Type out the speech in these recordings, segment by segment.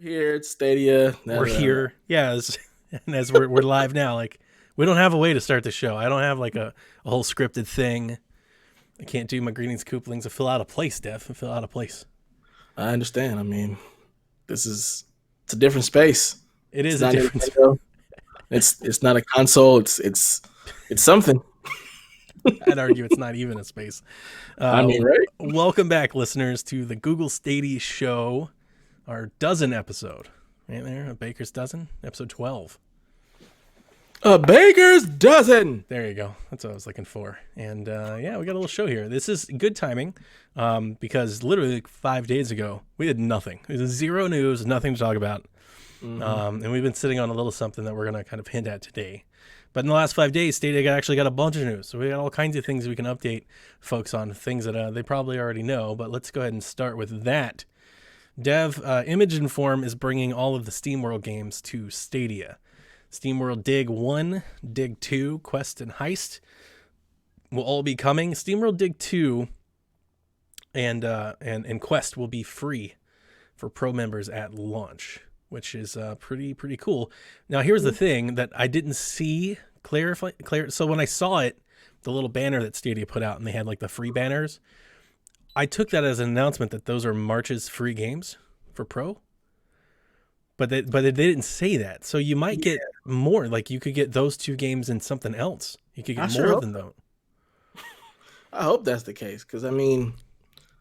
Here at Stadia. We're here, yeah, and as we're live now. Like, we don't have a way to start the show. I don't have like a whole scripted thing. I can't do my greetings, couplings. I feel out of place, Dev. I feel out of place. I understand. I mean, it's a different space. It It's is a not difference. Nintendo. It's not a console. It's something. I'd argue it's not even a space. I mean, right? Welcome back, listeners, to the Google Stadia show, our dozen episode. Right there, a baker's dozen, episode 12. A baker's dozen. There you go. That's what I was looking for. And yeah, we got a little show here. This is good timing because literally like 5 days ago, we did nothing. It was zero news, nothing to talk about. And we've been sitting on a little something that we're going to kind of hint at today. But in the last 5 days, Stadia actually got a bunch of news. So we got all kinds of things we can update folks on, things that they probably already know. But let's go ahead and start with that. Dev, Image Inform is bringing all of the SteamWorld games to Stadia. SteamWorld Dig 1, Dig 2, Quest, and Heist will all be coming. SteamWorld Dig 2 and Quest will be free for Pro members at launch, which is pretty cool. Now, here's the thing that I didn't see clarify. So when I saw it, the little banner that Stadia put out, and they had like the free banners, I took that as an announcement that those are March's free games for Pro. But they didn't say that. So you might get more. Like, you could get those two games and something else. You could get more than those. I hope that's the case because, I mean,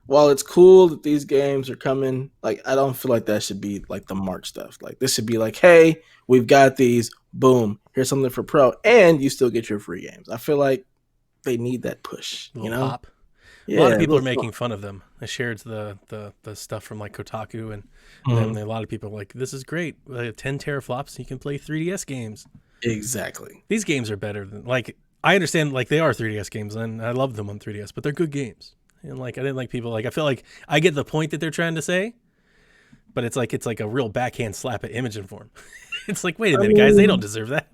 while it's cool that these games are coming, like, I don't feel like that should be like the March stuff. Like, this should be like, hey, we've got these. Boom. Here's something for Pro. And you still get your free games. I feel like they need that push. You know? Pop. A lot of people are making fun of them. I shared the stuff from like Kotaku, and then a lot of people are like, this is great. 10 teraflops, and you can play 3DS games. Exactly. These games are better than, like, I understand, like, they are 3DS games, and I love them on 3DS, but they're good games. And like, I didn't like people, like, I feel like I get the point that they're trying to say, but it's like a real backhand slap at Image Inform. It's like, wait a minute, guys, they don't deserve that.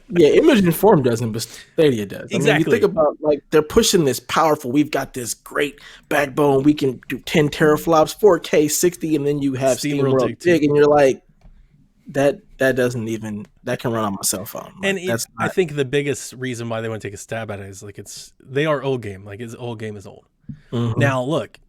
Yeah, Image Inform doesn't, but Stadia does. Exactly. I mean, you think about, like, they're pushing this powerful, we've got this great backbone, we can do 10 teraflops, 4K, 60, and then you have SteamWorld Dig, and you're like, that doesn't even, that can run on my cell phone. Like, and I think the biggest reason why they want to take a stab at it is, like, they are old game. Like, old game is old. Now, look,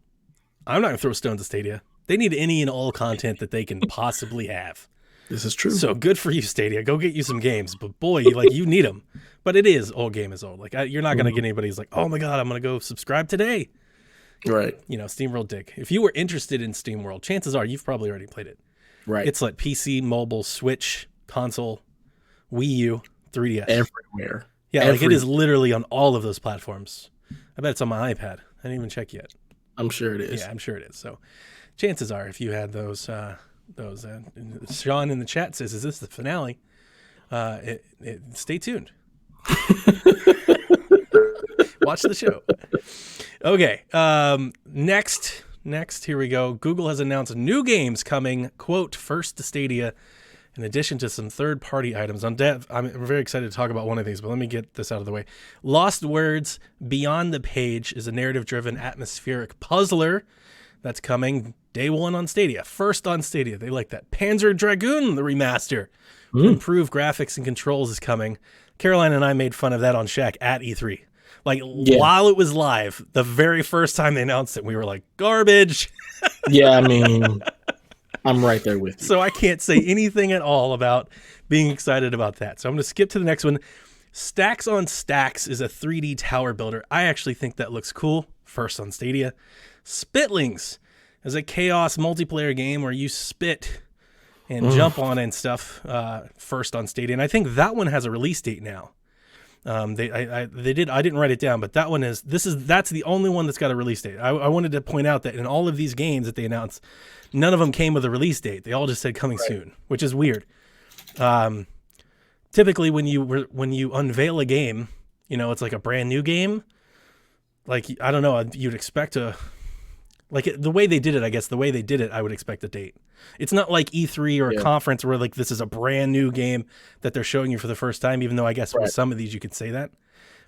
I'm not going to throw stones at Stadia. They need any and all content that they can possibly have. This is true. So good for you, Stadia. Go get you some games. But boy, you need them. But it is, old game is old. Like, you're not going to get anybody who's like, oh my God, I'm going to go subscribe today. Right. You know, SteamWorld Dig. If you were interested in SteamWorld, chances are you've probably already played it. Right. It's like PC, mobile, Switch, console, Wii U, 3DS. Everywhere. Yeah, like, it is literally on all of those platforms. I bet it's on my iPad. I didn't even check yet. I'm sure it is. Yeah, I'm sure it is. So chances are, if you had those Sean in the chat says, is this the finale? Stay tuned. Watch the show. Okay. Next, here we go. Google has announced new games coming, quote, first to Stadia, in addition to some third-party items. I'm very excited to talk about one of these, but let me get this out of the way. Lost Words Beyond the Page is a narrative-driven atmospheric puzzler that's coming day one on Stadia. First on Stadia. They like that. Panzer Dragoon, the remaster. Improved graphics and controls is coming. Caroline and I made fun of that on Shaq at E3. Like, while it was live, the very first time they announced it, we were like, garbage. Yeah, I mean, I'm right there with you. So I can't say anything at all about being excited about that. So I'm going to skip to the next one. Stacks on Stacks is a 3D tower builder. I actually think that looks cool. First on Stadia. Spitlings is a chaos multiplayer game where you spit and jump on and stuff. First on Stadia, and I think that one has a release date now. I didn't write it down, but that one that's the only one that's got a release date. I wanted to point out that in all of these games that they announced, none of them came with a release date. They all just said coming soon, which is weird. Typically, when you unveil a game, you know, it's like a brand new game. Like, I don't know, you'd expect the way they did it, I guess, I would expect a date. It's not like E3 or a conference where, like, this is a brand new game that they're showing you for the first time, even though I guess with some of these you could say that.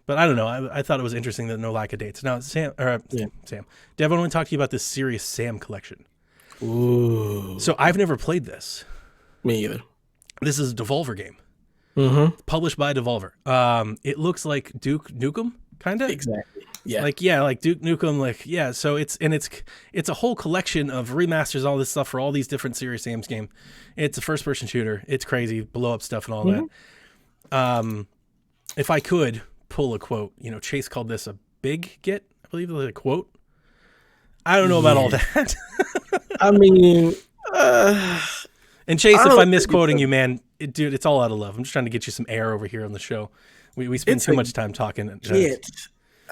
But I don't know. I thought it was interesting that no lack of dates. Now, Dev, I want to talk to you about this Serious Sam collection. Ooh. So I've never played this. Me either. This is a Devolver game, Mm-hmm. published by Devolver. It looks like Duke Nukem, kind of. Exactly. Yeah. Like like Duke Nukem, so it's a whole collection of remasters, all this stuff for all these different Serious Sam's game. It's a first person shooter. It's crazy, blow up stuff and all that. If I could pull a quote, Chase called this a big get, I believe it was a quote. I don't know about all that. I mean, and Chase, if don't I'm think misquoting you, man, dude, it's all out of love. I'm just trying to get you some air over here on the show. We spend too much time talking.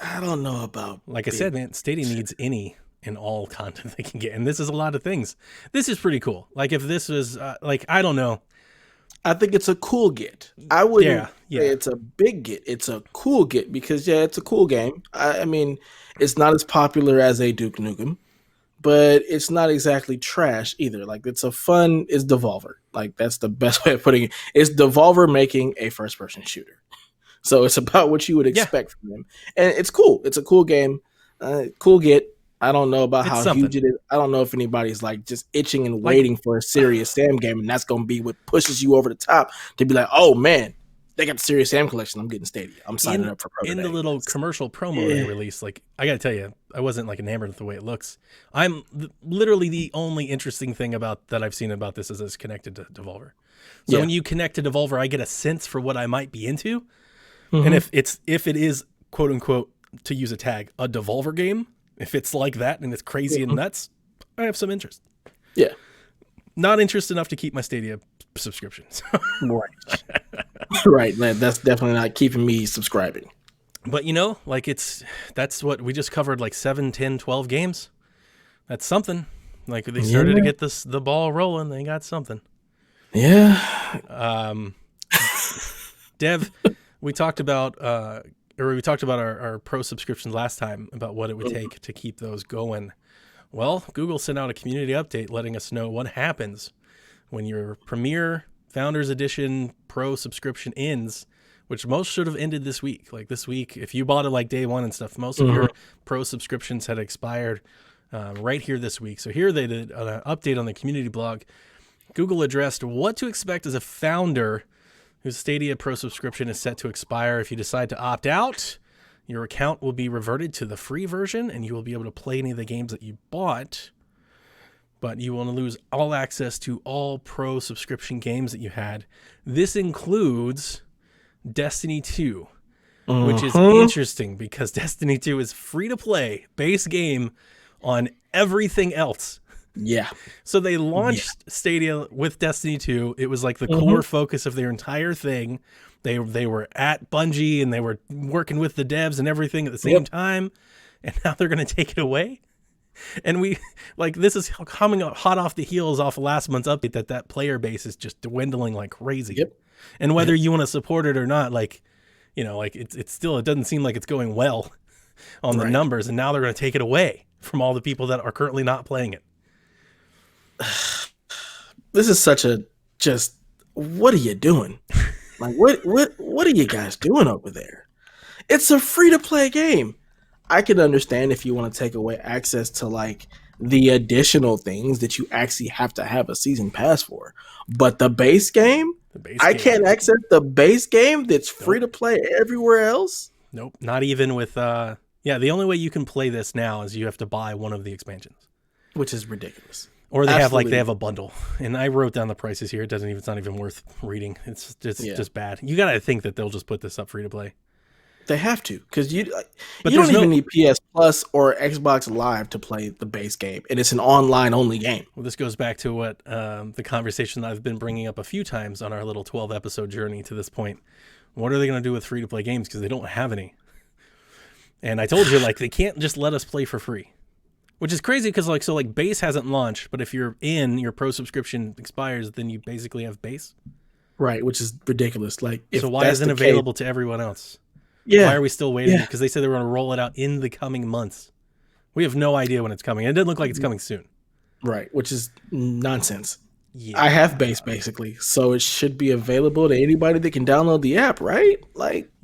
I don't know about. Like I said, man, Stadia needs any and all content they can get, and this is a lot of things. This is pretty cool. Like if this was I don't know. I think it's a cool get. I wouldn't Yeah. say it's a big get. It's a cool get because it's a cool game. I mean, it's not as popular as a Duke Nukem, but it's not exactly trash either. Like it's Devolver. Like that's the best way of putting it. It's Devolver making a first person shooter. So it's about what you would expect from them. And it's cool. It's a cool game. Cool get. I don't know about how huge it is. I don't know if anybody's like just itching and waiting for a Serious Sam game, and that's going to be what pushes you over the top to be like, oh man, they got the Serious Sam collection. I'm getting Stadia. I'm signing up for Pro in today. the little commercial promo they released. Like I got to tell you, I wasn't like enamored with the way it looks. I'm literally the only interesting thing about that I've seen about this is it's connected to Devolver. So when you connect to Devolver, I get a sense for what I might be into. And if it is quote unquote, to use a tag, a Devolver game, if it's like that and it's crazy and nuts, I have some interest. Yeah. Not interest enough to keep my Stadia subscriptions. Right. Right, man. That's definitely not keeping me subscribing. But that's what we just covered, like 7, 10, 12 games. That's something. Like they started to get the ball rolling. They got something. Yeah. Dev, we talked about our pro subscriptions last time, about what it would take to keep those going. Well, Google sent out a community update letting us know what happens when your Premier Founders Edition Pro subscription ends, which most should have ended this week. Like this week, if you bought it like day one and stuff, most of your Pro subscriptions had expired right here this week. So here they did an update on the community blog. Google addressed what to expect as a founder whose Stadia Pro subscription is set to expire. If you decide to opt out, your account will be reverted to the free version, and you will be able to play any of the games that you bought, but you will lose all access to all Pro subscription games that you had. This includes Destiny 2, which is interesting because Destiny 2 is free-to-play, base game on everything else. Yeah. So they launched Stadia with Destiny 2. It was like the core focus of their entire thing. They were at Bungie and they were working with the devs and everything at the same time. And now they're going to take it away. And this is coming up hot off the heels off of last month's update that player base is just dwindling like crazy. Yep. And whether you want to support it or not, it's still, it doesn't seem like it's going well on the numbers. And now they're going to take it away from all the people that are currently not playing it. This is such a what are you doing? Like what are you guys doing over there? It's a free to play game. I can understand if you want to take away access to like the additional things that you actually have to have a season pass for. But the base game, can't access the base game that's free to play everywhere else. Nope. Not even with the only way you can play this now is you have to buy one of the expansions, which is ridiculous. Or they have a bundle, and I wrote down the prices here. It's not even worth reading. It's just bad. You gotta think that they'll just put this up free to play. They have to, because you don't even need PS Plus or Xbox Live to play the base game, and it's an online only game. Well, this goes back to what the conversation I've been bringing up a few times on our little 12 episode journey to this point. What are they gonna do with free to play games, because they don't have any? And I told you they can't just let us play for free. Which is crazy because base hasn't launched, but if you're in, your pro subscription expires, then you basically have base. Right, which is ridiculous. So why isn't it available to everyone else? Yeah. Why are we still waiting? Because they said they were going to roll it out in the coming months. We have no idea when it's coming. It doesn't look like it's coming soon. Right, which is nonsense. Yeah. I have base basically, so it should be available to anybody that can download the app, right?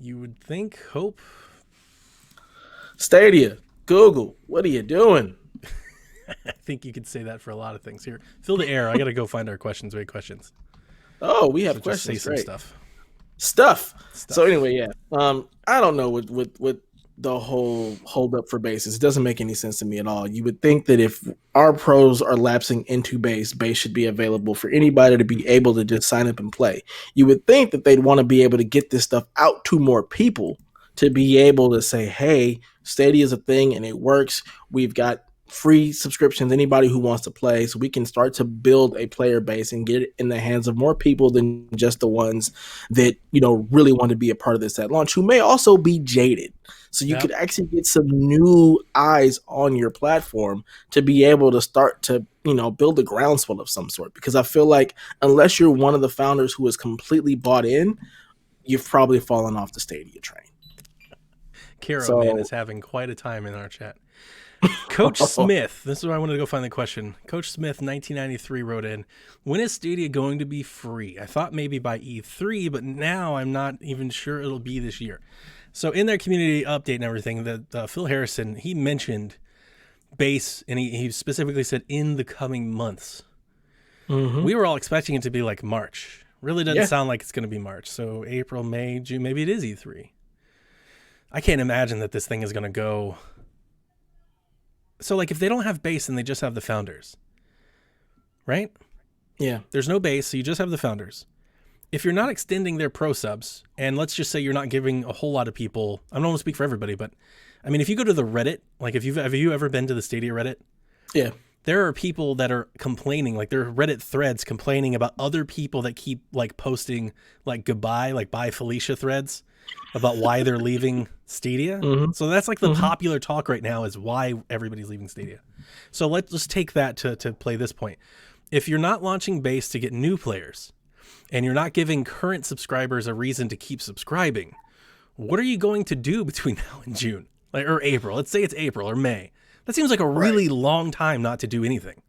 You would think, hope. Stadia, Google, what are you doing? I think you could say that for a lot of things. Here, fill the air. I got to go find our questions. Wait, questions. Oh, we So have just say questions. some Great stuff. stuff. So Stuff. anyway, yeah. I don't know with the whole hold up for bases. It doesn't make any sense to me at all. You would think that if our pros are lapsing into base should be available for anybody to be able to just sign up and play. You would think that they'd want to be able to get this stuff out to more people to be able to say, hey, Stadia is a thing and it works. We've got free subscriptions, anybody who wants to play, so we can start to build a player base and get it in the hands of more people than just the ones that, really want to be a part of this at launch, who may also be jaded. So you Yeah. could actually get some new eyes on your platform to be able to start to, build a groundswell of some sort. Because I feel like unless you're one of the founders who is completely bought in, you've probably fallen off the Stadia train. Karo, man, So is having quite a time in our chat. Coach Smith, this is where I wanted to go find the question. Coach Smith, 1993, wrote in, when is Stadia going to be free? I thought maybe by E3, but now I'm not even sure it'll be this year. So in their community update and everything, that Phil Harrison, he mentioned base, and he specifically said in the coming months. We were all expecting it to be like March. Really doesn't sound like it's going to be March. So April, May, June, maybe it is E3. I can't imagine that this thing is going to go. So, like, if they don't have base and they just have the founders, right? Yeah. There's no base, so you just have the founders. If you're not extending their pro subs, and let's just say you're not giving a whole lot of people, I don't want to speak for everybody, but I mean, if you go to the Reddit, like, have you ever been to the Stadia Reddit? Yeah. There are people that are complaining, like, there are Reddit threads complaining about other people that keep, like, posting, like, goodbye, like, bye Felicia threads about why they're leaving Stadia. So that's like the popular talk right now is why everybody's leaving Stadia. So let's just take that to play this point. If you're not launching base to get new players and you're not giving current subscribers a reason to keep subscribing, what are you going to do between now and June? Or April? Let's say it's April or May. That seems like a really long time not to do anything.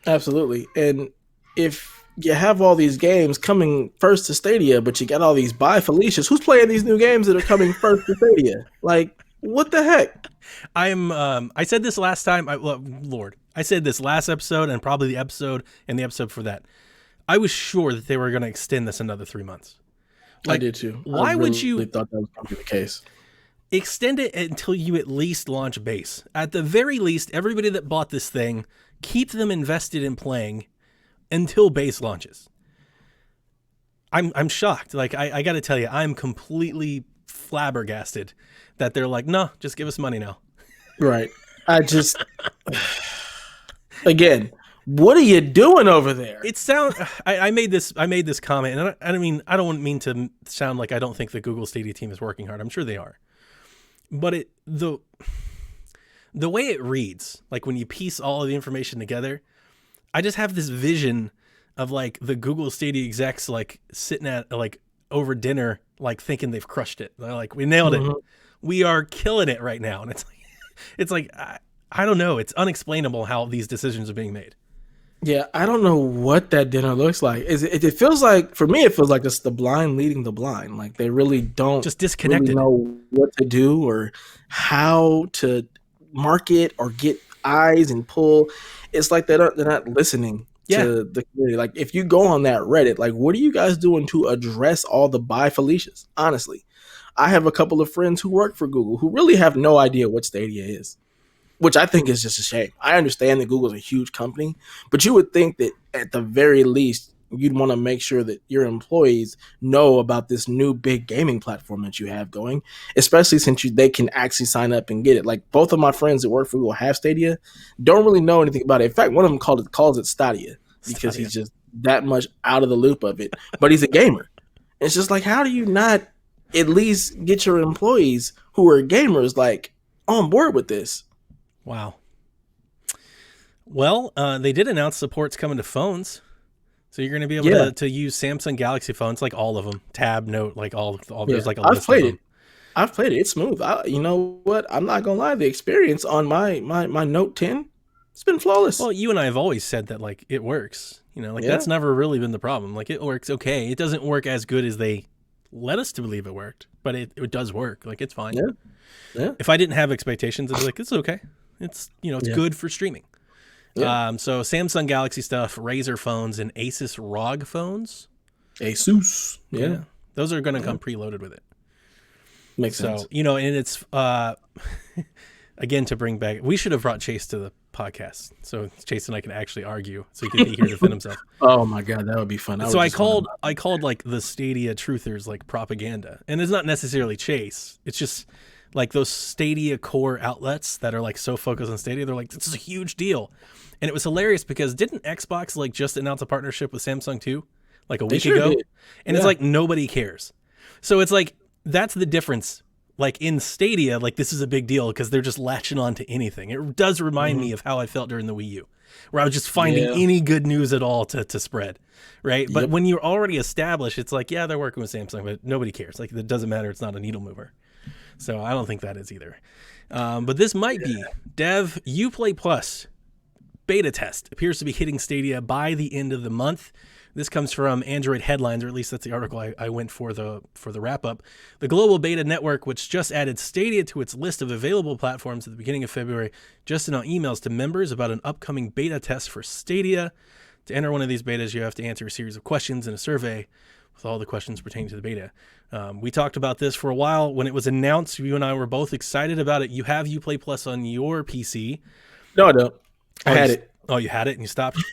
Absolutely. And if you have all these games coming first to Stadia, but you got all these bye Felicias, who's playing these new games that are coming first to Stadia? Like, what the heck? I said this last time. I said this last episode and probably the episode and the episode for that. I was sure that they were going to extend this another 3 months. I did too. Why would you thought that was going to be the case? Extend it until you at least launch base? At the very least, everybody that bought this thing, keep them invested in playing until base launches. I'm shocked. Like, I got to tell you, I'm completely flabbergasted that they're like, no, just give us money now. Right. Again, what are you doing over there? It sounds. I made this comment, and I don't mean to sound like I don't think the Google Stadia team is working hard. I'm sure they are, but the way it reads, like when you piece all of the information together, I just have this vision of like the Google Stadia execs like sitting at like over dinner, like thinking they've crushed it. They're like, we nailed it. We are killing it right now. And it's like, I don't know. It's unexplainable how these decisions are being made. Yeah, I don't know what that dinner looks like. It feels like, for me, it feels like it's the blind leading the blind. Like they really don't just disconnected. Really know what to do or how to market or get eyes and pull. It's like they're not listening to the community. Like if you go on that Reddit, like what are you guys doing to address all the bye Felicias? Honestly, I have a couple of friends who work for Google who really have no idea what Stadia is, which I think is just a shame. I understand that Google's a huge company, but you would think that at the very least, you'd want to make sure that your employees know about this new big gaming platform that you have going, especially since they can actually sign up and get it. Like both of my friends that work for Google have Stadia, don't really know anything about it. In fact, one of them calls it Stadia because he's just that much out of the loop of it, but he's a gamer. It's just like, how do you not at least get your employees who are gamers like on board with this? Wow. Well, they did announce support's coming to phones. So you're going to be able to use Samsung Galaxy phones, like all of them, Tab, Note, like all there's like a list of them. I've played it. It's smooth. You know what? I'm not going to lie. The experience on my Note 10, it's been flawless. Well, you and I have always said that like it works. You know, like that's never really been the problem. Like it works okay. It doesn't work as good as they led us to believe it worked, but it does work. Like it's fine. Yeah. If I didn't have expectations, I'd be like, it's okay. It's it's good for streaming. Yeah. So Samsung Galaxy stuff, Razer phones, and Asus ROG phones. Asus. Yeah. Those are going to come preloaded with it. Makes sense. So, and it's, again, to bring back, we should have brought Chase to the podcast so Chase and I can actually argue so he can be here to defend himself. Oh my God, that would be fun. So I called like the Stadia truthers like propaganda, and it's not necessarily Chase. It's just like those Stadia core outlets that are like so focused on Stadia. They're like, this is a huge deal. And it was hilarious because didn't Xbox like just announce a partnership with Samsung too? Like a week ago? Did. And it's like nobody cares. So it's like that's the difference. Like in Stadia, like this is a big deal because they're just latching on to anything. It does remind me of how I felt during the Wii U, where I was just finding any good news at all to spread, right? But when you're already established, it's like, yeah, they're working with Samsung, but nobody cares. Like it doesn't matter. It's not a needle mover. So I don't think that is either. But this might be Dev Uplay Plus beta test appears to be hitting Stadia by the end of the month. This comes from Android Headlines, or at least that's the article I went for the wrap up. The global beta network, which just added Stadia to its list of available platforms at the beginning of February, just sent out emails to members about an upcoming beta test for Stadia. To enter one of these betas, you have to answer a series of questions in a survey with all the questions pertaining to the beta. We talked about this for a while. When it was announced, you and I were both excited about it. You have Uplay Plus on your PC. No, I don't. I had it. Oh, you had it and you stopped?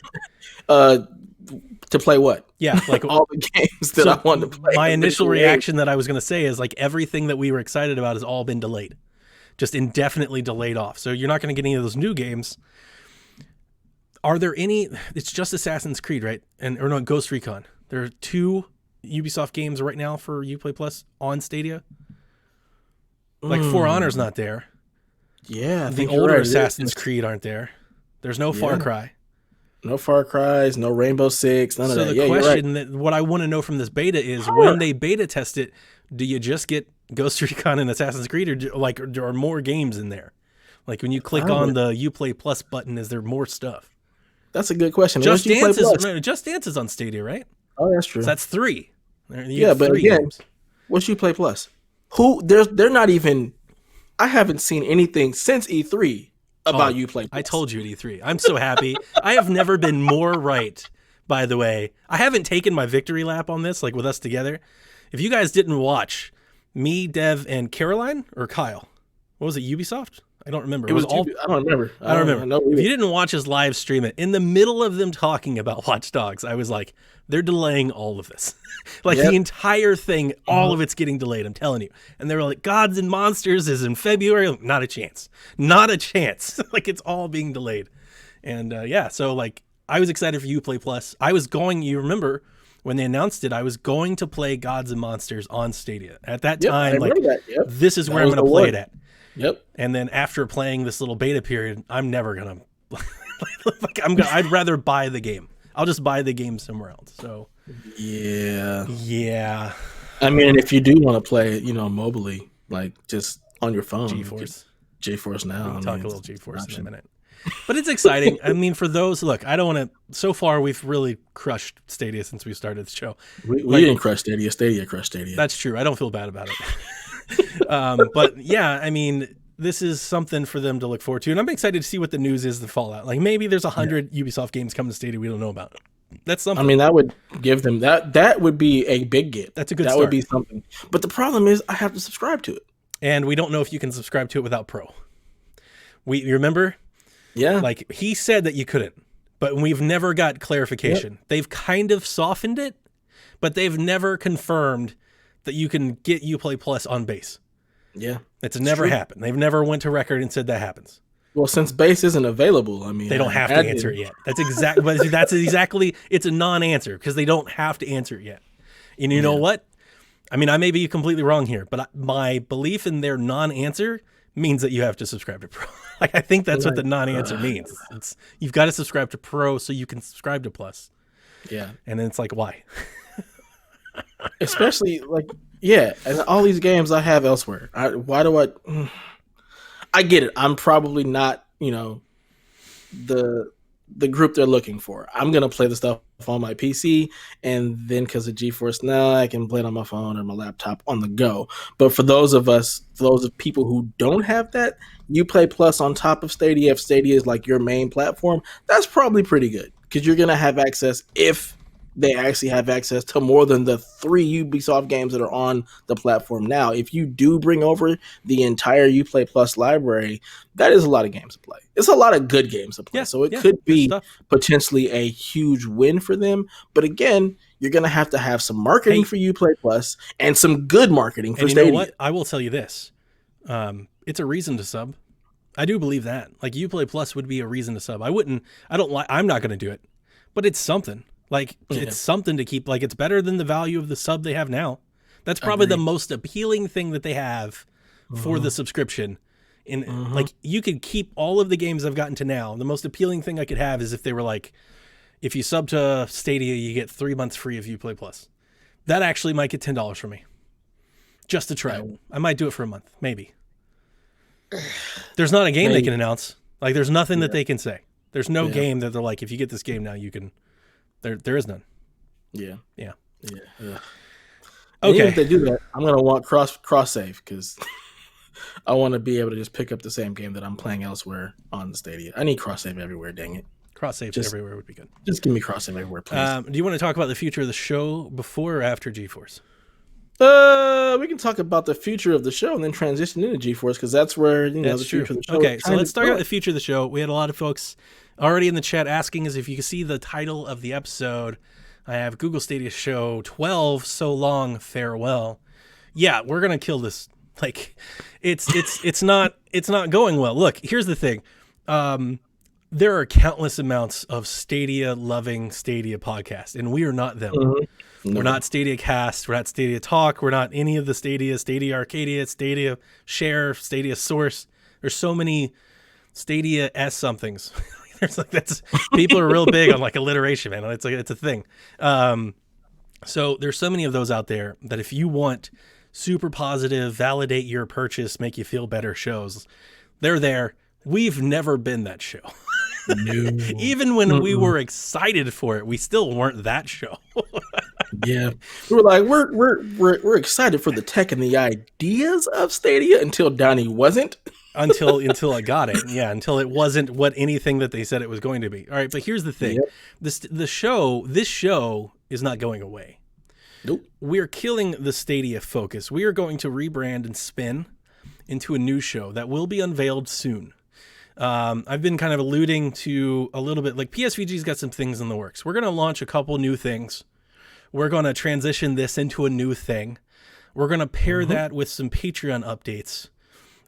To play what? Yeah, like all the games that I wanted to play. My initial reaction that I was going to say is like everything that we were excited about has all been delayed, just indefinitely delayed off. So you're not going to get any of those new games. Are there any? It's just Assassin's Creed, right? Or no, Ghost Recon. There are 2 Ubisoft games right now for Uplay Plus on Stadia. Like For Honor's not there. Yeah, the older Assassin's Creed aren't there. There's no Far Cry. No Far Cries, no Rainbow Six, none of that. So the question that what I want to know from this beta is when they beta test it, do you just get Ghost Recon and Assassin's Creed, or are more games in there? Like when you click on the Uplay Plus button, is there more stuff? That's a good question. Just Dance is on Stadia, right? Oh, that's true. So that's 3. Yeah, but again, what's Uplay Plus? They're not even. I haven't seen anything since E3 about Uplay Plus. I told you at E3. I'm so happy. I have never been more right, by the way. I haven't taken my victory lap on this, like with us together. If you guys didn't watch, me, Dev, and Caroline, or Kyle, what was it, Ubisoft? I don't remember. I don't remember. I don't remember. If you didn't watch us live stream it, in the middle of them talking about Watch Dogs, I was like, they're delaying all of this. The entire thing, all of it's getting delayed, I'm telling you. And they were like, Gods and Monsters is in February. Like, not a chance. Not a chance. Like, it's all being delayed. And so like, I was excited for Uplay Plus. I was going, you remember, when they announced it, I was going to play Gods and Monsters on Stadia. At that time, this is where I'm going to play it at. Yep. And then after playing this little beta period, I'm never gonna I'd rather buy the game. I'll just buy the game somewhere else. So yeah. I mean, if you do want to play it, mobily, like just on your phone, GeForce Now. We'll talk a little GeForce in a minute. But it's exciting. I mean, for those, look, I don't want to. So far, we've really crushed Stadia since we started the show. We didn't crush Stadia. Stadia crushed Stadia. That's true. I don't feel bad about it. But yeah, I mean, this is something for them to look forward to, and I'm excited to see what the news is, the fallout. Like maybe there's 100 Ubisoft games coming to Stadia we don't know about. That's something. I mean, that would give them that would be a big get. That's a good start. That would be something. But the problem is, I have to subscribe to it, and we don't know if you can subscribe to it without Pro. You remember? Yeah. Like he said that you couldn't, but we've never got clarification. Yep. They've kind of softened it, but they've never confirmed that you can get Uplay Plus on base. Yeah. It's never happened. They've never went to record and said that happens. Well, since base isn't available, I mean, they don't have to answer it yet. That's exactly, it's a non-answer because they don't have to answer it yet. And you know what? I mean, I may be completely wrong here, but my belief in their non-answer means that you have to subscribe to Pro. Like, I think that's what the non-answer means. It's you've got to subscribe to Pro so you can subscribe to Plus. Yeah. And then it's like, why? Especially like, and all these games I have elsewhere. I get it. I'm probably not, the group they're looking for. I'm gonna play the stuff on my PC, and then because of GeForce Now, I can play it on my phone or my laptop on the go. But for those of people who don't have that, Uplay Plus on top of Stadia, if Stadia is like your main platform, that's probably pretty good because you're gonna have access, if they actually have access to more than the 3 Ubisoft games that are on the platform now. If you do bring over the entire Uplay Plus library, that is a lot of games to play. It's a lot of good games to play. Yeah, So it yeah, could good be stuff. potentially a huge win for them. But again, you're going to have some marketing Hey, for Uplay Plus and some good marketing for and you know Stadia. what? I will tell you this. It's a reason to sub. I do believe that. Like Uplay Plus would be a reason to sub. I'm not going to do it, but it's something. Like it's something to keep. Like it's better than the value of the sub they have now. That's probably the most appealing thing that they have for the subscription. Like you could keep all of the games I've gotten to now. The most appealing thing I could have is if they were like, if you sub to Stadia, you get 3 months free of Uplay Plus. That actually might get $10 from me, just to try it. I might do it for a month, maybe. There's not a game they can announce. Like there's nothing that they can say. There's no game that they're like, if you get this game now, you can. There is none. Yeah. Okay. Even if they do that, I'm gonna want cross save because I want to be able to just pick up the same game that I'm playing elsewhere on the Stadia. I need cross save everywhere. Dang it! Cross save everywhere would be good. Just give me cross save everywhere, please. Do you want to talk about the future of the show before or after GeForce? We can talk about the future of the show and then transition into GeForce because that's where the future of the show. Okay, so let's talk about the future of the show. We had a lot of folks already in the chat asking us if you can see the title of the episode. I have Google Stadia Show 12, So Long, Farewell. Yeah, we're gonna kill this. Like, it's not going well. Look, here's the thing. There are countless amounts of Stadia loving Stadia podcasts, and we are not them. We're not Stadia Cast. We're not Stadia Talk. We're not any of the Stadia Arcadia, Stadia Share, Stadia Source. There's so many Stadia S somethings. There's like people are real big on like alliteration, man. It's a thing. So there's so many of those out there that if you want super positive, validate your purchase, make you feel better shows, they're there. We've never been that show. No. Even when we were excited for it, we still weren't that show. Yeah, we were like, we're excited for the tech and the ideas of Stadia until Donnie wasn't. until I got it. Yeah, until it wasn't what anything that they said it was going to be. All right, but here's the thing. Yep. This show is not going away. Nope. We're killing the Stadia focus. We are going to rebrand and spin into a new show that will be unveiled soon. I've been kind of alluding to a little bit, like PSVG's got some things in the works. We're going to launch a couple new things. We're going to transition this into a new thing. We're going to pair that with some Patreon updates.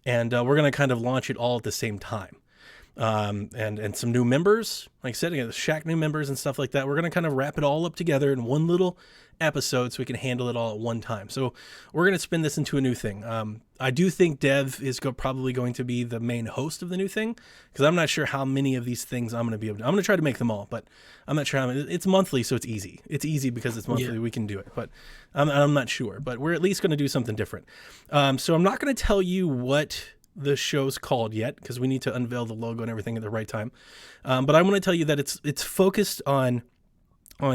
And we're going to kind of launch it all at the same time. And some new members, like I said, the Shack new members and stuff like that. We're going to kind of wrap it all up together in one little episode so we can handle it all at one time. So we're going to spin this into a new thing. I do think Dev is probably going to be the main host of the new thing because I'm not sure how many of these things I'm going to be able to. I'm going to try to make them all, but I'm not sure how many. It's monthly, so it's easy. It's easy because it's monthly. Yeah. We can do it, but I'm not sure. But we're at least going to do something different. So I'm not going to tell you what the show's called yet because we need to unveil the logo and everything at the right time. But I want to tell you that it's focused on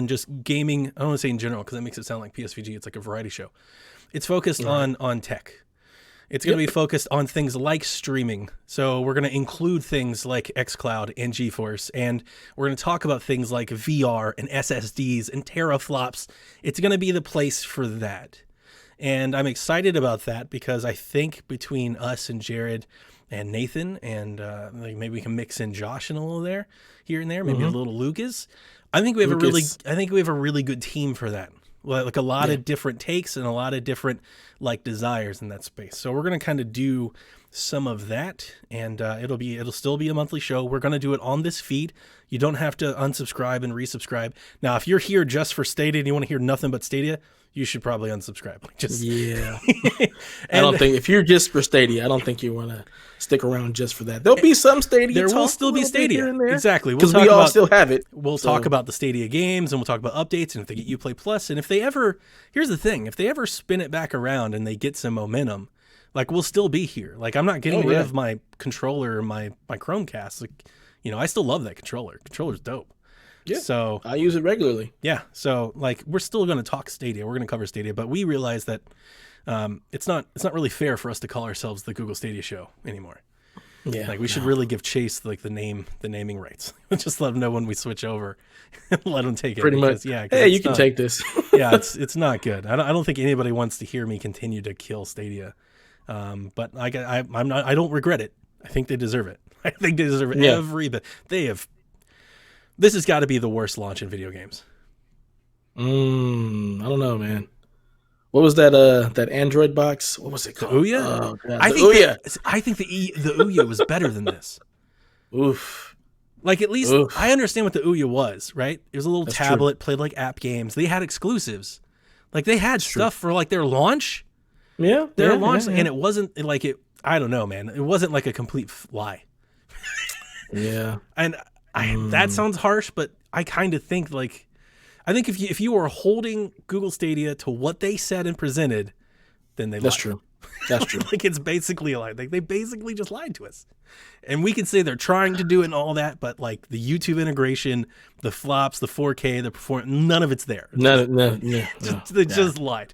just gaming. I don't want to say in general because that makes it sound like PSVG. It's like a variety show. It's focused on tech. It's going to be focused on things like streaming. So we're going to include things like xCloud and GeForce, and we're going to talk about things like VR and SSDs and teraflops. It's going to be the place for that. And I'm excited about that because I think between us and Jared and Nathan and maybe we can mix in Josh in a little there, here and there, maybe a little Lucas. I think we have a really good team for that. Like a lot of different takes and a lot of different like desires in that space. So we're going to kind of do some of that, and it'll still be a monthly show. We're going to do it on this feed. You don't have to unsubscribe and resubscribe. Now, if you're here just for Stadia and you want to hear nothing but Stadia, you should probably unsubscribe. I don't think if you're just for Stadia, I don't think you want to stick around just for that. There'll be some Stadia. There will still be Stadia. Exactly. Because we all still have it. We'll talk about the Stadia games and we'll talk about updates and if they get Uplay Plus. And if they ever, here's the thing, if they ever spin it back around and they get some momentum, like we'll still be here. Like I'm not getting rid of my controller or my Chromecast. Like, I still love that controller. Controller's dope. Yeah, So I use it regularly. yeah, so like we're still going to talk Stadia. We're going to cover Stadia, but we realize that it's not really fair for us to call ourselves the Google Stadia show anymore. Yeah, Like we should really give Chase like the naming rights. Just let them know when we switch over, and let them take it. pretty Because, much. yeah, Hey, you can take this. Yeah, it's not good. I don't think anybody wants to hear me continue to kill Stadia. But I'm not. I don't regret it. I think they deserve it. I think they deserve every bit. They have. This has got to be the worst launch in video games. I don't know, man. What was that? That Android box? What was it called? Ouya? Oh, God. I think the Ouya was better than this. Oof. Like at least I understand what the Ouya was, right? It was a little tablet, true. played like app games. They had exclusives. Like they had stuff for like their launch. Yeah. Their launch, and it wasn't like it. I don't know, man. It wasn't like a complete lie. Yeah. And that sounds harsh, but I kind of think like, I think if you were holding Google Stadia to what they said and presented, then they lied. That's true. That's true. Like it's basically a lie. Like they basically just lied to us. And we can say they're trying to do it and all that, but like the YouTube integration, the flops, the 4K, the performance, none of it's there. They just lied.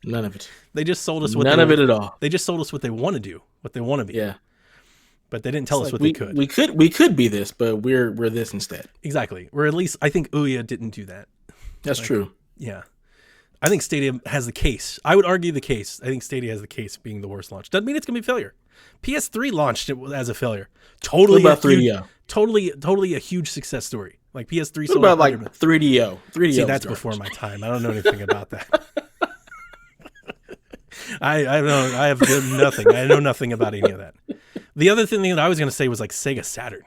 None of it. They just sold us none of it at all. They just sold us what they want to do, what they want to be. Yeah. But they didn't tell us what they could. We could be this, but we're this instead. Exactly. Or at least I think Ouya didn't do that. That's true. Yeah. I think Stadia has the case. I would argue the case. I think Stadia has the case of being the worst launch. Doesn't mean it's going to be a failure. PS3 launched it as a failure. Totally what about 3DO? Totally a huge success story. Like PS3 What about like 3DO? 3DO. See, that's before my time. I don't know anything about that. I have nothing. I know nothing about any of that. The other thing that I was going to say was like Sega Saturn.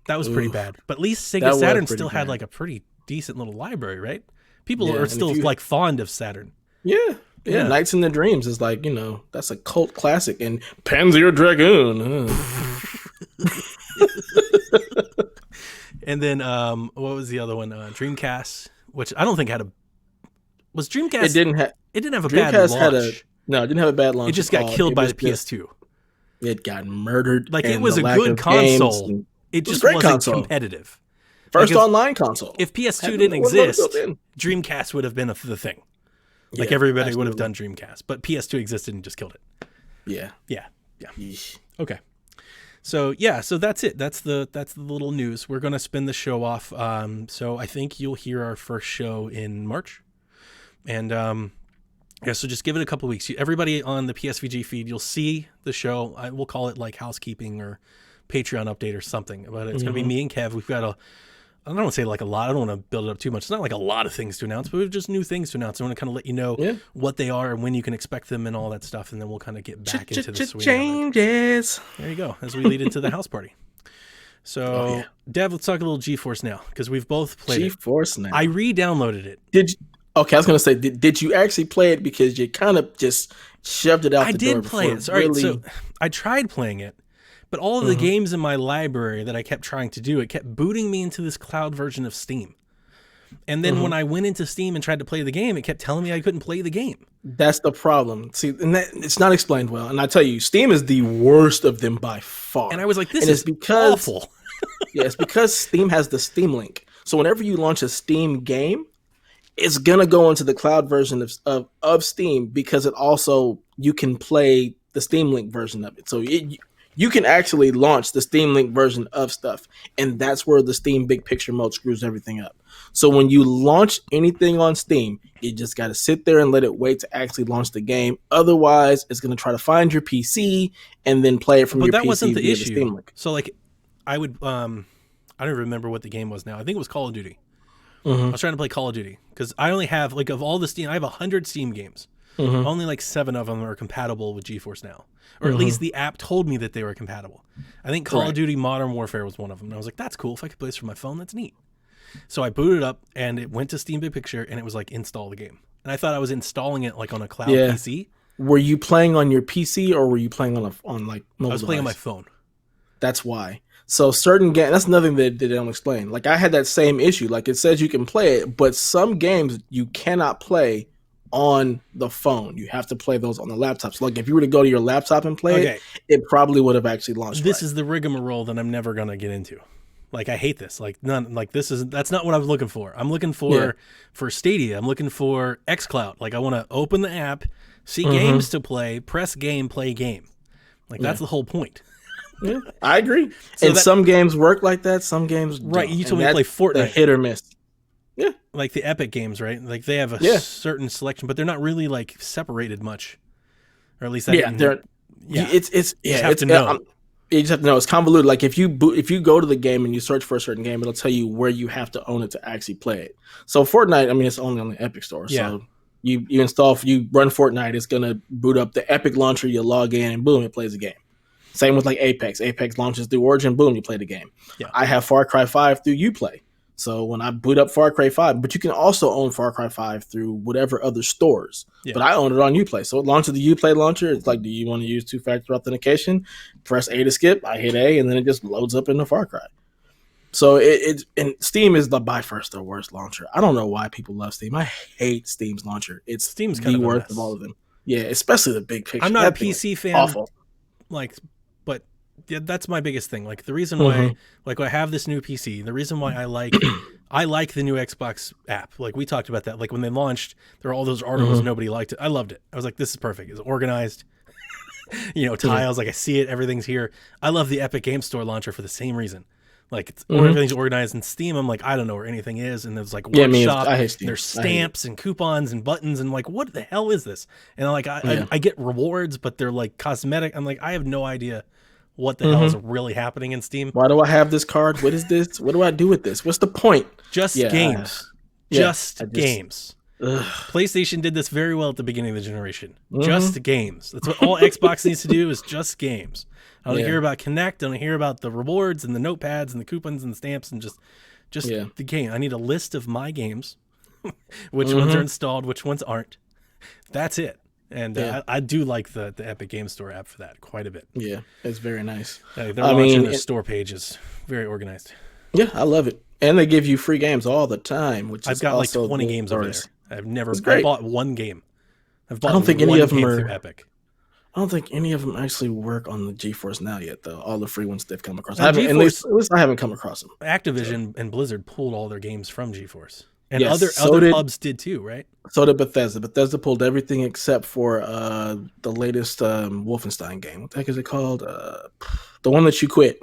That was pretty bad. But at least Sega Saturn still had like a pretty decent little library, right? People are still like fond of Saturn. Yeah. Nights in the Dreams is like, that's a cult classic. And Panzer Dragoon. And then what was the other one? Dreamcast, which I don't think had a. Was Dreamcast? It didn't have a bad launch. No, it didn't have a bad launch. It just got killed by the PS2. It got murdered. Like it was a good console. It just wasn't competitive. First online console. If PS2 didn't exist, Dreamcast would have been the thing. Like everybody would have done Dreamcast, but PS2 existed and just killed it. Yeah. Yeesh. Okay. So that's it. That's the little news. We're gonna spin the show off. So I think you'll hear our first show in March, and so just give it a couple weeks. Everybody on the PSVG feed, you'll see the show. We'll call it like housekeeping or Patreon update or something. But it's gonna be me and Kev. We've got I don't want to say like a lot. I don't want to build it up too much. It's not like a lot of things to announce, but we have just new things to announce. I want to kind of let you know what they are and when you can expect them and all that stuff. And then we'll kind of get back into the swing. Changes. There you go. As we lead into the house party. So, Dev, let's talk a little GeForce Now because we've both played GeForce Now. I re-downloaded it. Did you? Okay, I was gonna say, did you actually play it because you kind of just shoved it out the door? I did play it. Sorry, so I tried playing it. But all of the games in my library that I kept trying to do, it kept booting me into this cloud version of Steam. And then when I went into Steam and tried to play the game, it kept telling me I couldn't play the game. That's the problem. See, and it's not explained well. And I tell you, Steam is the worst of them by far. And I was like, this is awful. Yeah, it's because Steam has the Steam Link. So whenever you launch a Steam game, it's going to go into the cloud version of Steam because it also, you can play the Steam Link version of it. So you can actually launch the Steam Link version of stuff. And that's where the Steam Big Picture mode screws everything up. So when you launch anything on Steam, you just got to sit there and let it wait to actually launch the game. Otherwise, it's going to try to find your PC and then play it from your PC. But that wasn't the issue. Steam Link. So like I would, I don't remember what the game was now. I think it was Call of Duty. I was trying to play Call of Duty because I only have like of all the Steam, I have 100 Steam games. Only like 7 of them are compatible with GeForce Now. Or at least the app told me that they were compatible. I think Call of Duty Modern Warfare was one of them. And I was like, that's cool. If I could play this from my phone, that's neat. So I booted it up and it went to Steam Big Picture and it was like install the game. And I thought I was installing it like on a cloud PC. Were you playing on your PC or were you playing on like mobile I was playing device? on my phone. That's why. So certain games, that's another thing that they don't explain. Like I had that same issue. Like it says you can play it, but some games you cannot play on the phone. You have to play those on the laptop. So like if you were to go to your laptop and play it, it probably would have actually launched. This is the rigmarole that I'm never going to get into. Like I hate this. Like none. Like that's not what I was looking for. I'm looking for Stadia. I'm looking for xCloud. Like I want to open the app, see games to play, press game, play game. Like that's the whole point. Yeah, I agree. So and some games work like that. Some games right. don't. You told me to play Fortnite. The hit or miss. Yeah, like the Epic games, right? Like they have a certain selection, but they're not really like separated much, or at least that. It's you have to know. You just have to know it's convoluted. Like if you go to the game and you search for a certain game, it'll tell you where you have to own it to actually play it. So Fortnite, I mean, it's only on the Epic Store. Yeah. So you run Fortnite, it's gonna boot up the Epic launcher. You log in and boom, it plays the game. Same with like Apex. Apex launches through Origin, boom, you play the game. Yeah. I have Far Cry 5 through Uplay. So when I boot up Far Cry 5, but you can also own Far Cry 5 through whatever other stores. Yeah. But I own it on Uplay. So it launches the Uplay launcher. It's like, do you want to use two-factor authentication? Press A to skip. I hit A, and then it just loads up into Far Cry. So and Steam is by far the worst launcher. I don't know why people love Steam. I hate Steam's launcher. Steam's kind of the worst of all of them. Yeah, especially the big picture. I'm not a PC fan. Awful. But yeah, that's my biggest thing. Like the reason why, like I have this new PC, the reason why I like the new Xbox app. Like we talked about that. Like when they launched, there were all those articles, nobody liked it. I loved it. I was like, this is perfect. It's organized. Tiles. Like I see it. Everything's here. I love the Epic Game Store launcher for the same reason. Like everything's organized. In Steam, I'm like, I don't know where anything is, and there's like workshop. There's stamps and coupons and buttons, and like, what the hell is this? And like, I get rewards, but they're like cosmetic. I'm like, I have no idea what the hell is really happening in Steam. Why do I have this card? What is this? What do I do with this? What's the point? Just games. Games. Ugh. PlayStation did this very well at the beginning of the generation. Just games. That's what all Xbox needs to do is just games. I don't hear about Connect. I don't hear about the rewards and the notepads and the coupons and the stamps and just the game. I need a list of my games, which ones are installed, which ones aren't. That's it. And I do like the Epic Game Store app for that quite a bit. Yeah, it's very nice. They're launching their store page is very organized. Yeah, I love it. And they give you free games all the time, which I've got like 20 games over there. I bought one game. I don't think any of them are Epic. I don't think any of them actually work on the GeForce Now yet, though. All the free ones they've come across. At least I haven't come across them. Activision and Blizzard pulled all their games from GeForce. And other pubs did too, right? So did Bethesda. Bethesda pulled everything except for the latest Wolfenstein game. What the heck is it called? The one that you quit.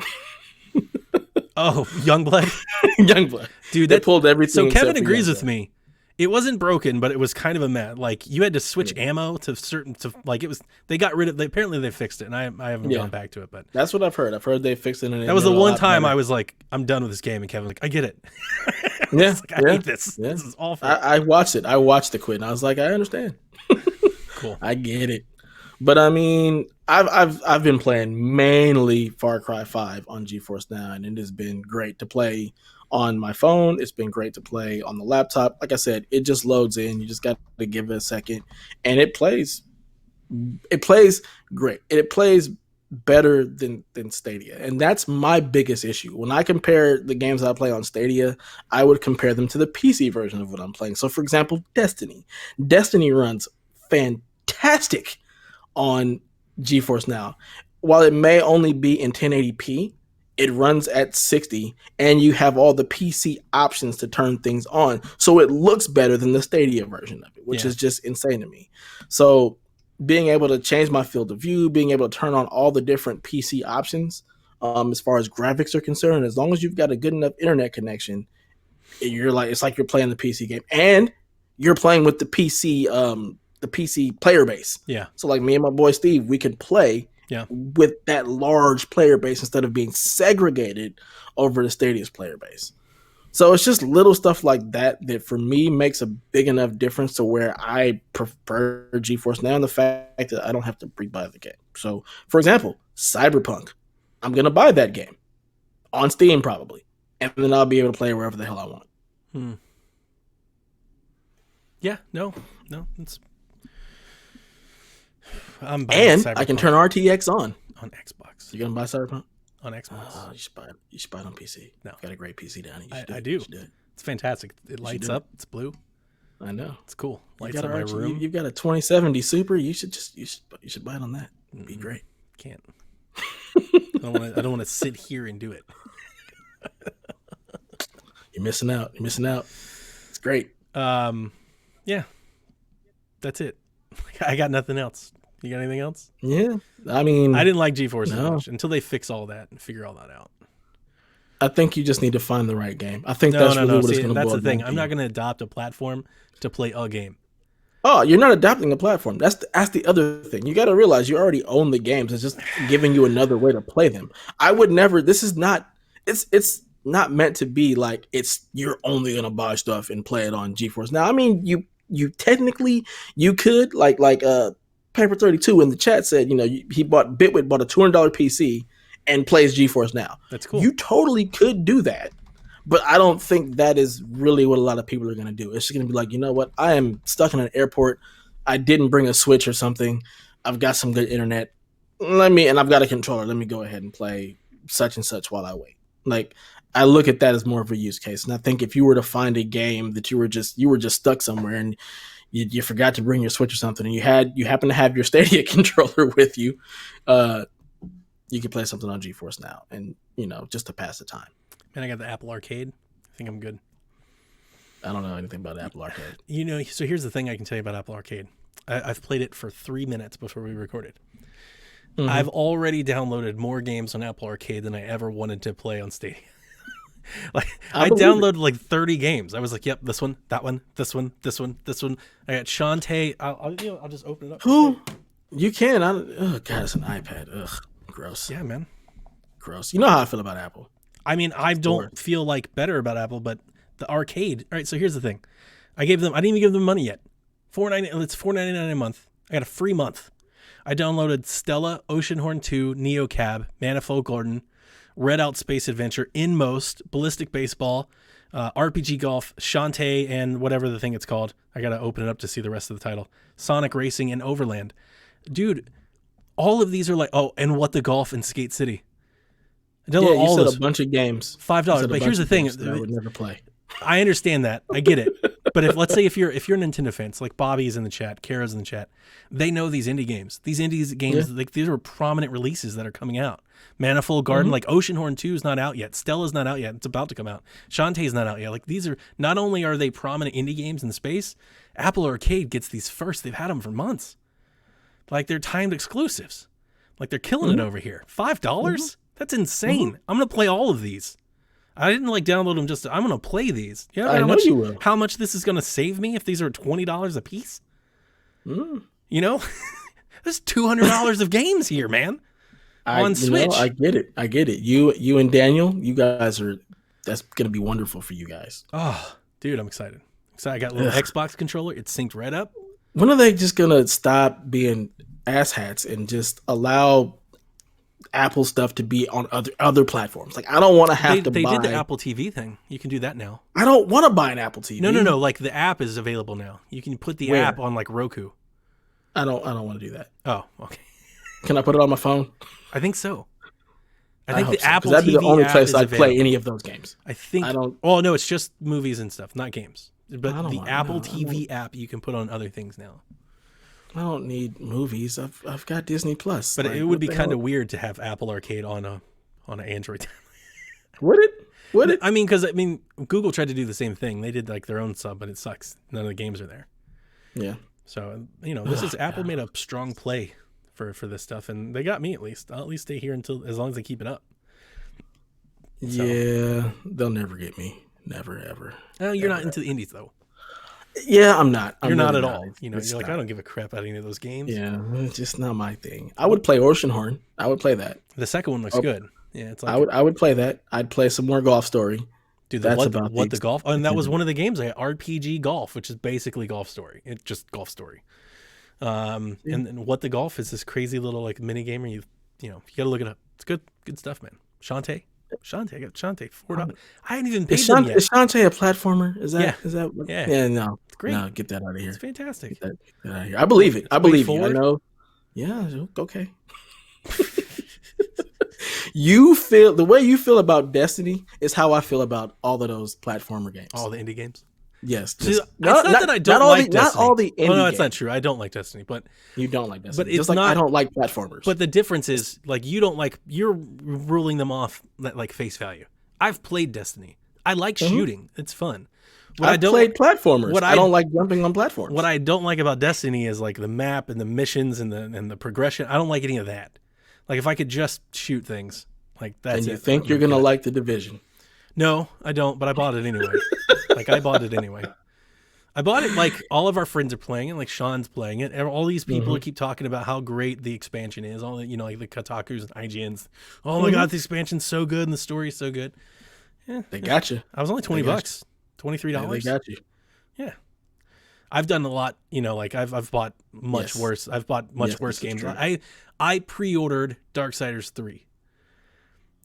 Oh, Youngblood? Youngblood. Dude, they pulled everything. So Kevin agrees with me. It wasn't broken, but it was kind of a mess. Like you had to switch ammo to they got rid of. Apparently they fixed it, and I haven't gone back to it. But that's what I've heard. I've heard they fixed it. And that was the one time I was like, I'm done with this game, and Kevin was like, I get it. I hate this. Yeah. This is awful. I watched it. I watched the quit, and I was like, I understand. Cool. I get it. But I mean, I've been playing mainly Far Cry 5 on GeForce Now, and it has been great to play on my phone. It's been great to play on the laptop. Like I said, it just loads in. You just got to give it a second, and it plays great. It plays better than Stadia, and that's my biggest issue. When I compare the games I play on Stadia, I would compare them to the PC version of what I'm playing. So, for example, Destiny runs fantastic on GeForce Now. While it may only be in 1080p, it runs at 60, and you have all the PC options to turn things on. So it looks better than the Stadia version of it, which is just insane to me. So being able to change my field of view, being able to turn on all the different PC options, as far as graphics are concerned, as long as you've got a good enough internet connection, it's like you're playing the PC game, and you're playing with the PC player base. Yeah. So like me and my boy Steve, we can play with that large player base instead of being segregated over the Stadia's player base. So it's just little stuff like that for me makes a big enough difference to where I prefer GeForce Now, and the fact that I don't have to pre-buy the game. So, for example, Cyberpunk, I'm going to buy that game on Steam probably, and then I'll be able to play wherever the hell I want. Yeah, no. It's... And I can turn RTX on Xbox. You gonna buy Cyberpunk on Xbox? You should buy it on PC. No, got a great PC down. I do. It's fantastic. It lights up. It's blue. I know. It's cool. Lights up my room. You've got a 2070 Super. You should buy it on that. It'd be great. Can't. I don't want to sit here and do it. You're missing out. You're missing out. It's great. Yeah, that's it. I got nothing else. You got anything else? Yeah, I mean, I didn't like GeForce as no. much until they fix all that and figure all that out. I think you just need to find the right game. I think No, that's no, really no. what it's See, going to that's boil the thing. down I'm to. not going to adopt a platform to play a game. Oh, you're not adapting a platform. That's the other thing. You got to realize you already own the games. It's just giving you another way to play them. I would never. This is not. It's not meant to be like it's you're only going to buy stuff and play it on GeForce. Now, I mean, you technically you could like Paper 32 in the chat said, he bought Bitwit bought a $200 PC and plays GeForce Now. That's cool. You totally could do that. But I don't think that is really what a lot of people are going to do. It's just going to be like, you know what? I am stuck in an airport. I didn't bring a Switch or something. I've got some good internet. And I've got a controller. Let me go ahead and play such and such while I wait. Like, I look at that as more of a use case. And I think if you were to find a game that you were just stuck somewhere and you forgot to bring your Switch or something, and you happen to have your Stadia controller with you, you can play something on GeForce Now, and just to pass the time. And I got the Apple Arcade. I think I'm good. I don't know anything about Apple Arcade. So here's the thing I can tell you about Apple Arcade. I've played it for 3 minutes before we recorded. Mm-hmm. I've already downloaded more games on Apple Arcade than I ever wanted to play on Stadia. I downloaded like 30 games. I was like, yep, this one, that one, this one, this one, this one. I got Shantae. I'll just open it up. Who? You can. Oh, God, it's an iPad. Ugh, gross. Yeah, man. Gross. You know how I feel about Apple. I mean, I don't feel like better about Apple, but the arcade. All right, so here's the thing. I didn't even give them money yet. It's $4.99 a month. I got a free month. I downloaded Stella, Oceanhorn 2, Neo Cab, Manifold Garden, Red Out Space Adventure, Inmost, Ballistic Baseball, RPG Golf, Shantae, and whatever the thing it's called. I got to open it up to see the rest of the title. Sonic Racing and Overland. Dude, all of these are like, and What the Golf and Skate City. You said a bunch of games. $5. But here's the thing. I would never play. I understand that. I get it. But let's say if you're a Nintendo fan, it's like Bobby's in the chat, Kara's in the chat. They know these indie games. These indie games, like these are prominent releases that are coming out. Manifold Garden, like Oceanhorn 2 is not out yet. Stella's not out yet. It's about to come out. Shantae's not out yet. Like these are not only are they prominent indie games in space, Apple Arcade gets these first. They've had them for months. Like they're timed exclusives. Like they're killing it over here. $5? That's insane. I'm going to play all of these. I didn't download them I'm going to play these. I know you will. How much this is going to save me if these are $20 a piece? There's $200 of games here, man. On Switch. I get it. You and Daniel, you guys that's going to be wonderful for you guys. Oh, dude, I'm excited. I got a little Xbox controller. It's synced right up. When are they just going to stop being asshats and just allow Apple stuff to be on other platforms? Like, I don't want to have to buy. They did the Apple TV thing. You can do that now. I don't want to buy an Apple TV. No. Like the app is available now. You can put the app on like Roku. I don't want to do that. Oh, okay. Can I put it on my phone? I think so. I think the so, Apple that'd TV be the only app place is I'd available. play any of those games. I think. I don't. Oh no, it's just movies and stuff, not games. But the Apple TV app you can put on other things now. I don't need movies. I've got Disney Plus. But it would be kind of weird to have Apple Arcade on an Android. Would it? I mean, Google tried to do the same thing. They did like their own sub, but it sucks. None of the games are there. Yeah. So this is Apple made a strong play for this stuff, and they got me at least. I'll at least stay here as long as they keep it up. So. Yeah, they'll never get me. Never ever. You're not into the indies though. Yeah, I'm not. You're not at all. You're like, I don't give a crap about any of those games. Yeah, it's just not my thing. I would play Oceanhorn. I would play that. The second one looks good. Yeah, it's like I would play that. I'd play some more Golf Story. Dude, the golf? Oh, and that was one of the games I had, RPG Golf, which is basically Golf Story. It's just Golf Story. And What the Golf is this crazy little like mini game where you gotta look it up. It's good stuff, man. Shantae, I got Shantae $4. I hadn't even paid them yet. Is Shantae a platformer? Is that? Yeah. Is that? Yeah. Yeah. No. It's great. No, get that out of here. It's fantastic. Get that out of here. I believe it. I believe you. I know. Yeah. Okay. The way you feel about Destiny is how I feel about all of those platformer games. All the indie games. Yes. It's not that I don't like Destiny. Not all the indie no, games. it's not true. I don't like Destiny, but you don't like Destiny. But it's just like not, I don't like platformers. But the difference is like you're ruling them off like face value. I've played Destiny. I like shooting. It's fun. I've played platformers. I don't like jumping on platforms. What I don't like about Destiny is like the map and the missions and the progression. I don't like any of that. Like if I could just shoot things, like that's it. And you think you're gonna like The Division? No, I don't. But I bought it anyway. Like I bought it anyway. I bought it like all of our friends are playing it. Like Sean's playing it. And all these people keep talking about how great the expansion is. All the, you know, like the Kotakus and IGNs. Oh my God, the expansion's so good and the story's so good. Yeah, they got you. I was only $20, $23. Yeah, they got you. Yeah, I've done a lot. You know, like I've bought much worse. I've bought much worse games. I pre-ordered Darksiders 3.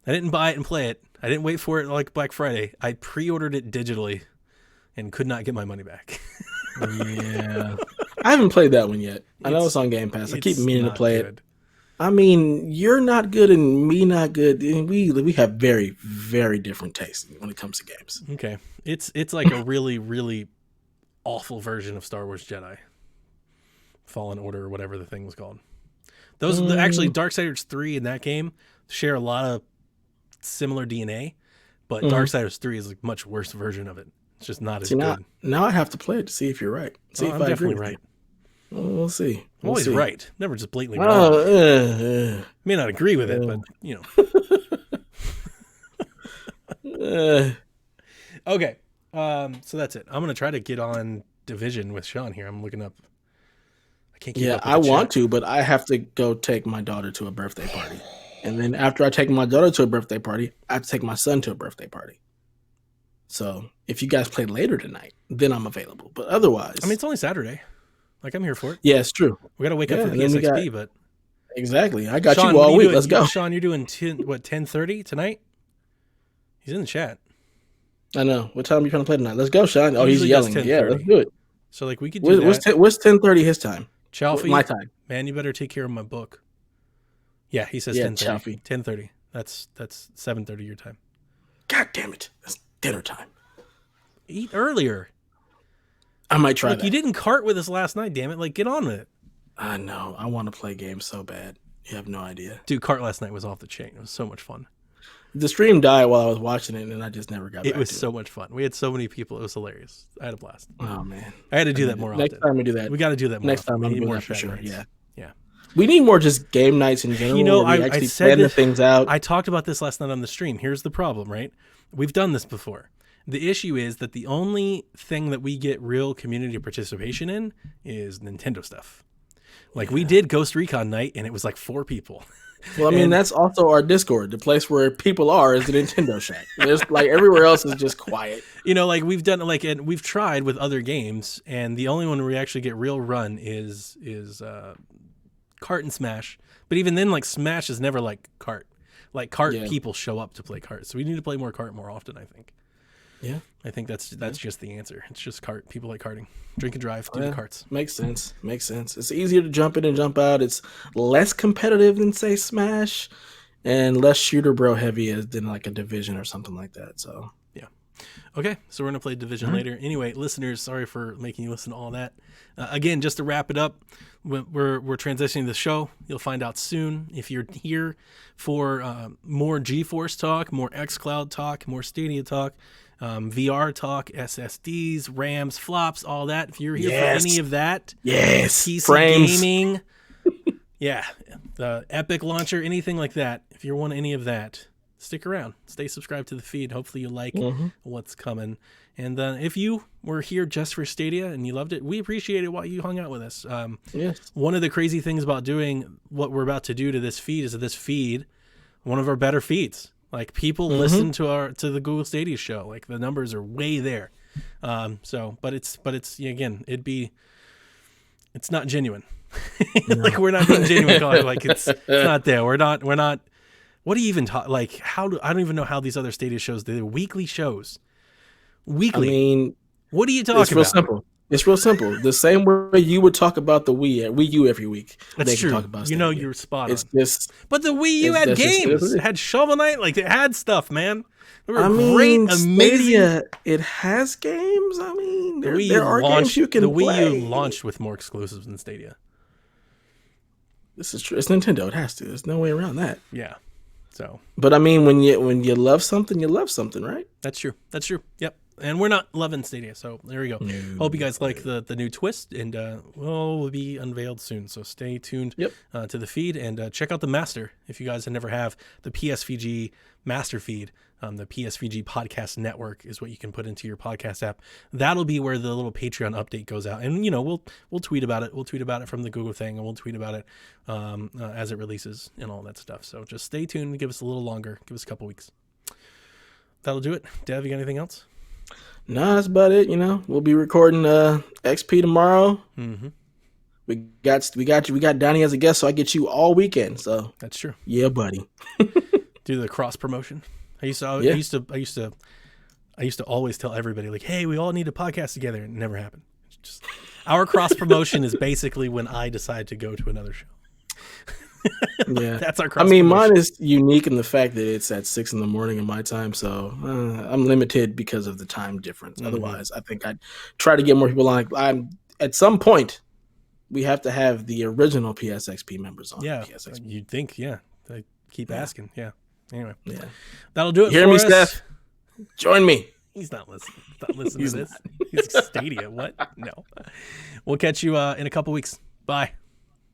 I didn't buy it and play it. I didn't wait for it like Black Friday. I pre-ordered it digitally and could not get my money back. Yeah, I haven't played that one yet. I know it's on Game Pass. I keep meaning to play it. I mean, you're not good and me not good. We have very, very different tastes when it comes to games. Okay, it's like a really, really awful version of Star Wars Jedi Fallen Order or whatever the thing was called. Those actually Darksiders 3 and that game share a lot of similar DNA, but Darksiders 3 is a much worse version of it. It's just not as good. Now I have to play it to see if you're right. See if I'm definitely right. Well, we'll see. I'm always right. Never just blatantly wrong. May not agree with it, but you know. Okay. So that's it. I'm gonna try to get on Division with Sean here. I'm looking up. I can't keep up with I want to, but I have to go take my daughter to a birthday party. And then after I take my daughter to a birthday party, I have to take my son to a birthday party. So if you guys play later tonight, then I'm available. But otherwise, I mean, it's only Saturday. Like I'm here for it. Yeah, it's true. We got to wake up for PSXP, but exactly. I got Sean, you all week. Let's go. Sean, you're doing 10:30 tonight? He's in the chat. I know. What time are you trying to play tonight? Let's go, Sean. Oh, he's yelling. Yeah, let's do it. So like we could do that. What's 10:30 his time? Chalfie, my time. Man, you better take care of my book. Yeah, he says 10:30. 10:30. That's 7:30 your time. God damn it! That's dinner time. Eat earlier. I might try that. You didn't cart with us last night, damn it. Like, get on with it. I know. I want to play games so bad. You have no idea. Dude, cart last night was off the chain. It was so much fun. The stream died while I was watching it, and I just never got back to it. It was so much fun. We had so many people. It was hilarious. I had a blast. Oh, man. I had to do that more often. Next time we do that. We got to do that more Next often. time we need I'm more for sure. Yeah. We need more just game nights in general. You know, where we I actually said plan the things out. I talked about this last night on the stream. Here's the problem, right? We've done this before. The issue is that the only thing that we get real community participation in is Nintendo stuff. Like we did Ghost Recon night and it was like 4 people. Well, I mean, that's also our Discord. The place where people are is the Nintendo Shack. There's like everywhere else is just quiet. You know, like we've done and we've tried with other games, and the only one where we actually get real run is Cart and Smash. But even then, like Smash is never like Cart. Like Cart people show up to play Cart, so we need to play more Cart more often, I think. Yeah, I think that's just the answer. It's just cart. People like carting. Drink and drive. Do the carts. Makes sense. It's easier to jump in and jump out. It's less competitive than say Smash, and less shooter bro heavy than like a Division or something like that. So yeah. Okay, so we're gonna play Division later. Anyway, listeners, sorry for making you listen to all that. Again, just to wrap it up, we're transitioning the show. You'll find out soon if you're here for more GeForce talk, more XCloud talk, more Stadia talk. VR talk, SSDs, RAMs, flops, all that. If you're here for any of that, PC frames. gaming, the Epic launcher, anything like that. If you want any of that, stick around. Stay subscribed to the feed. Hopefully you like what's coming. And if you were here just for Stadia and you loved it, we appreciate it while you hung out with us. One of the crazy things about doing what we're about to do to this feed is that this feed, one of our better feeds. Like people listen to the Google Stadia show. Like the numbers are way there. But it's again, it's not genuine. Like we're not being genuine. Like it's not there. We're not. What do you even talk? Like I don't even know how these other Stadia shows. They're weekly shows. Weekly. I mean, what are you talking about? It's real simple. It's real simple. The same way you would talk about the Wii U every week. That's true. Talk about you know, you're spot on. It's just, but the Wii U had games. It had Shovel Knight. Like it had stuff, man. They were great, amazing. Stadia, it has games. I mean, there are games you can play. The Wii U launched with more exclusives than Stadia. This is true. It's Nintendo. It has to. There's no way around that. Yeah. So, but I mean, when you love something, you love something, right? that's true. That's true. Yep. And we're not loving Stadia, so there we go. No. Hope you guys like the new twist, and will be unveiled soon. So stay tuned to the feed, and check out the master if you guys never have the PSVG master feed. The PSVG podcast network is what you can put into your podcast app. That'll be where the little Patreon update goes out, and we'll tweet about it. We'll tweet about it from the Google thing, and we'll tweet about it as it releases and all that stuff. So just stay tuned. Give us a little longer. Give us a couple weeks. That'll do it. Dev, you got anything else? No, that's about it. We'll be recording XP tomorrow. Mm-hmm. We got Donnie as a guest, so I get you all weekend. So that's true. Yeah, buddy. Do the cross promotion. I used to always tell everybody, like, hey, we all need a podcast together, and it never happened. It's just our cross promotion is basically when I decide to go to another show. Yeah, that's our cross. I mean, mine is unique in the fact that it's at 6 a.m. in my time, so I'm limited because of the time difference. Mm-hmm. Otherwise, I think I'd try to get more people on. At some point, we have to have the original PSXP members on. Yeah, PSXP. You'd think. Yeah, they keep asking. Yeah. Anyway, yeah, that'll do it. Hear for me, us. Steph? Join me. He's not listening. He's not listening to this. He's Stadia. What? No. We'll catch you in a couple weeks. Bye.